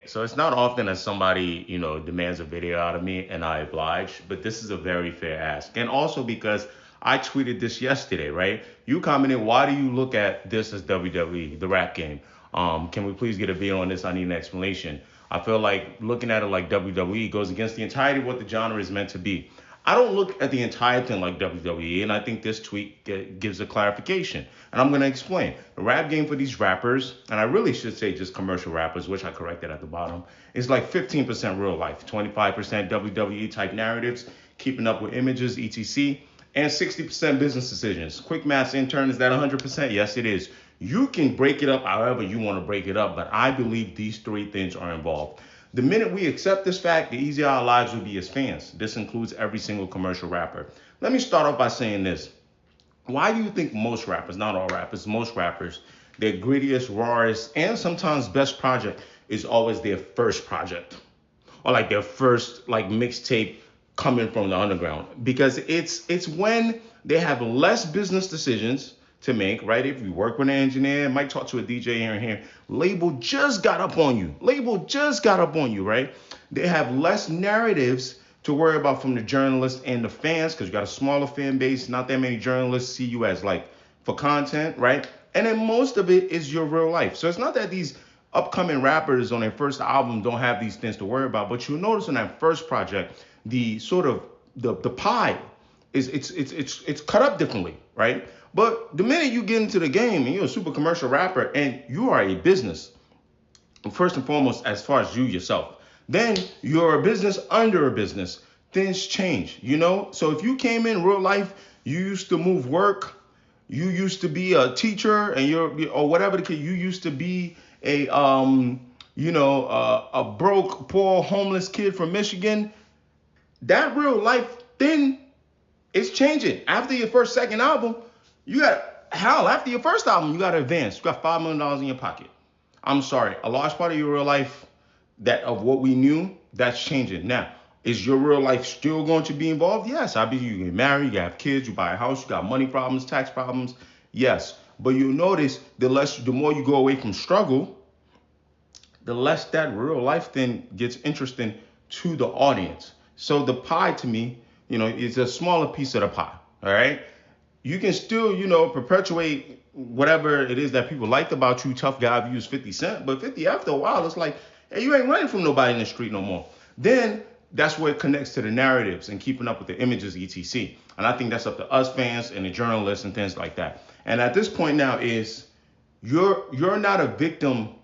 So it's not often that somebody, demands a video out of me and I oblige, but this is a very fair ask. And also because I tweeted this yesterday, right? You commented, why do you look at this as WWE, the rap game? Can we please get a video on this? I need an explanation. I feel like looking at it like WWE goes against the entirety of what the genre is meant to be. I don't look at the entire thing like WWE, and I think this tweet gives a clarification. And I'm going to explain. The rap game for these rappers, and I really should say just commercial rappers, which I corrected at the bottom, is like 15% real life, 25% WWE type narratives, keeping up with images, etc., and 60% business decisions. Quick maths intern, is that 100%? Yes, it is. You can break it up however you want to break it up, but I believe these three things are involved. The minute we accept this fact, the easier our lives will be as fans. This includes every single commercial rapper. Let me start off by saying this. Why do you think most rappers, not all rappers, most rappers, their grittiest, rawest, and sometimes best project is always their first project? Or like their first like mixtape coming from the underground? Because it's when they have less business decisions to make, right? If you work with an engineer, might talk to a DJ here and here. Label just got up on you. Label just got up on you, right? They have less narratives to worry about from the journalists and the fans because you got a smaller fan base. Not that many journalists see you as like for content, right? And then most of it is your real life. So it's not that these upcoming rappers on their first album don't have these things to worry about, but you'll notice on that first project, the sort of the pie is it's cut up differently, right? But the minute you get into the game and you're a super commercial rapper and you are a business, first and foremost, as far as you yourself, then you're a business under a business. Things change, you know? So if you came in real life, you used to move work, you used to be a teacher and or whatever the kid, you used to be a broke, poor, homeless kid from Michigan, that real life thing is changing. After your first, second album, after your first album, you got to advance. You got $5 million in your pocket. I'm sorry, a large part of your real life that of what we knew, that's changing. Now, is your real life still going to be involved? Yes. I mean, you get married, you have kids, you buy a house, you got money problems, tax problems. Yes. But you notice the more you go away from struggle, the less that real life thing gets interesting to the audience. So the pie to me, is a smaller piece of the pie. All right. You can still, perpetuate whatever it is that people liked about you. Tough guy views 50 Cent, but 50 after a while, it's like, hey, you ain't running from nobody in the street no more. Then that's where it connects to the narratives and keeping up with the images, etc. And I think that's up to us fans and the journalists and things like that. And at this point now is you're not a victim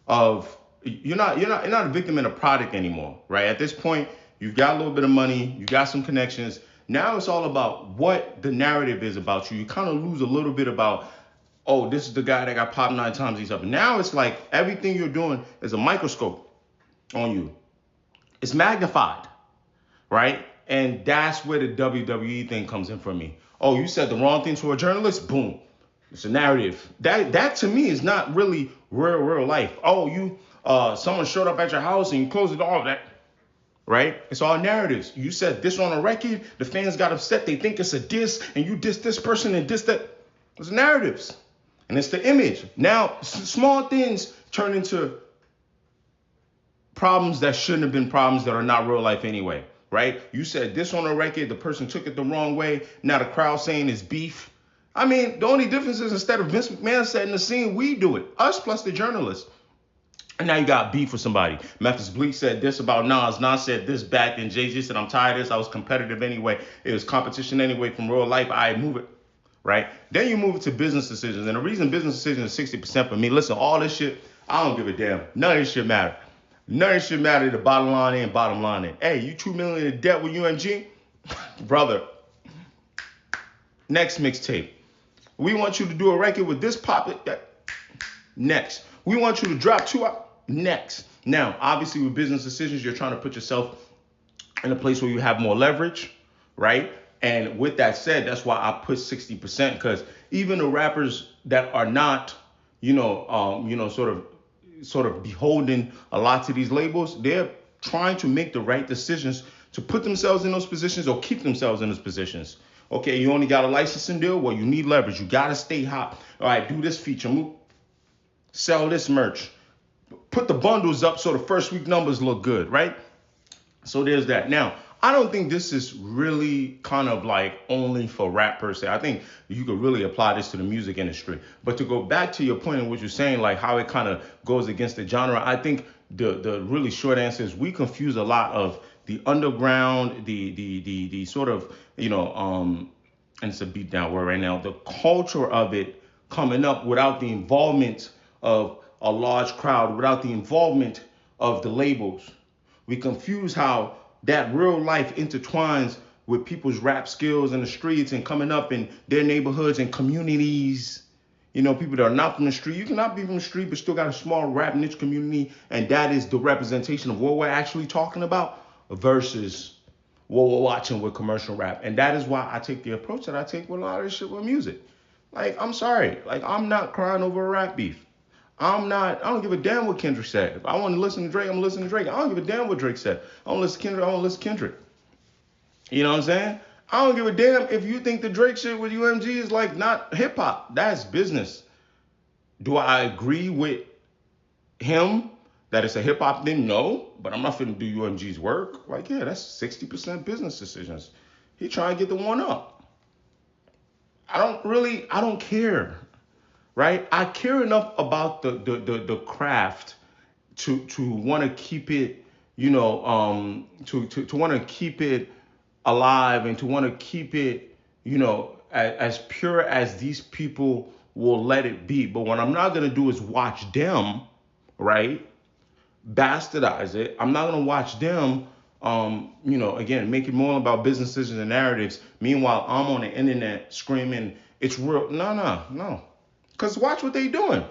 of you're not a victim in a product anymore, right? At this point, you've got a little bit of money, you got some connections. Now it's all about what the narrative is about you. You kind of lose a little bit about, oh, this is the guy that got popped 9 times. He's up. Now it's like everything you're doing is a microscope on you. It's magnified, right? And that's where the WWE thing comes in for me. Oh, you said the wrong thing to a journalist? Boom. It's a narrative. That to me is not really real life. Oh, someone showed up at your house and you closed the door. That right? It's all narratives. You said this on a record, the fans got upset. They think it's a diss, and you diss this person and diss that. It's narratives, and it's the image. Now, small things turn into problems that shouldn't have been problems that are not real life anyway, right? You said this on a record, the person took it the wrong way. Now the crowd saying it's beef. I mean, the only difference is instead of Vince McMahon setting the scene, we do it. Us plus the journalists. And now you got beef with somebody. Memphis Bleak said this about Nas. Nas said this back. Then Jay-Z said, I'm tired of this. I was competitive anyway. It was competition anyway from real life. I move it. Right? Then you move it to business decisions. And the reason business decisions is 60% for me, listen, all this shit, I don't give a damn. None of this shit matter. None of this shit matter. The bottom line in, bottom line in. Hey, you $2 million in debt with UMG? Brother, next mixtape. We want you to do a record with this pop. Next. We want you to drop 2 out. Next. Now, obviously, with business decisions, you're trying to put yourself in a place where you have more leverage, right? And with that said, that's why I put 60% because even the rappers that are not, sort of beholden a lot to these labels, they're trying to make the right decisions to put themselves in those positions or keep themselves in those positions. Okay, you only got a licensing deal? Well, you need leverage. You got to stay hot. All right, do this feature. Sell this merch. put the bundles up so the first week numbers look good, right? So there's that. Now, I don't think this is really kind of like only for rap per se. I think you could really apply this to the music industry. But to go back to your point in what you're saying, like how it kind of goes against the genre, I think the really short answer is we confuse a lot of the underground, the sort of, and it's a beat down word right now, the culture of it coming up without the involvement of a large crowd, without the involvement of the labels. We confuse how that real life intertwines with people's rap skills in the streets and coming up in their neighborhoods and communities. People that are not from the street. You cannot be from the street, but still got a small rap niche community, and that is the representation of what we're actually talking about versus what we're watching with commercial rap. And that is why I take the approach that I take with a lot of this shit with music. Like, I'm sorry. Like, I'm not crying over a rap beef. I don't give a damn what Kendrick said. If I want to listen to Drake, I'm going to listen to Drake. I don't give a damn what Drake said. I want to listen to Kendrick, I want to listen to Kendrick. You know what I'm saying? I don't give a damn if you think the Drake shit with UMG is like not hip hop. That's business. Do I agree with him that it's a hip hop thing? No, but I'm not finna do UMG's work. Like, yeah, that's 60% business decisions. He trying to get the one up. I don't care, right? I care enough about the craft to want to keep it, to want to keep it alive and to want to keep it, as pure as these people will let it be. But what I'm not gonna do is watch them, right, bastardize it. I'm not gonna watch them, again, make it more about business decisions and narratives. Meanwhile, I'm on the internet screaming, it's real. No. Because watch what they doing,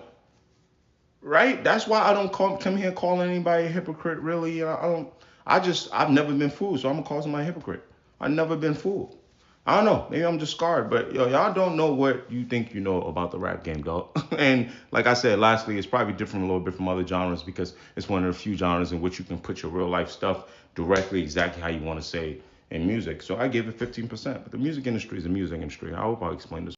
right? That's why I don't come here calling anybody a hypocrite, really. I've never been fooled, so I'm gonna call somebody a hypocrite. I've never been fooled. I don't know. Maybe I'm just scarred, but y'all don't know what you think you know about the rap game, dog. And like I said, lastly, it's probably different a little bit from other genres because it's one of the few genres in which you can put your real life stuff directly, exactly how you want to say in music. So I gave it 15%. But the music industry is a music industry. I hope I explained this.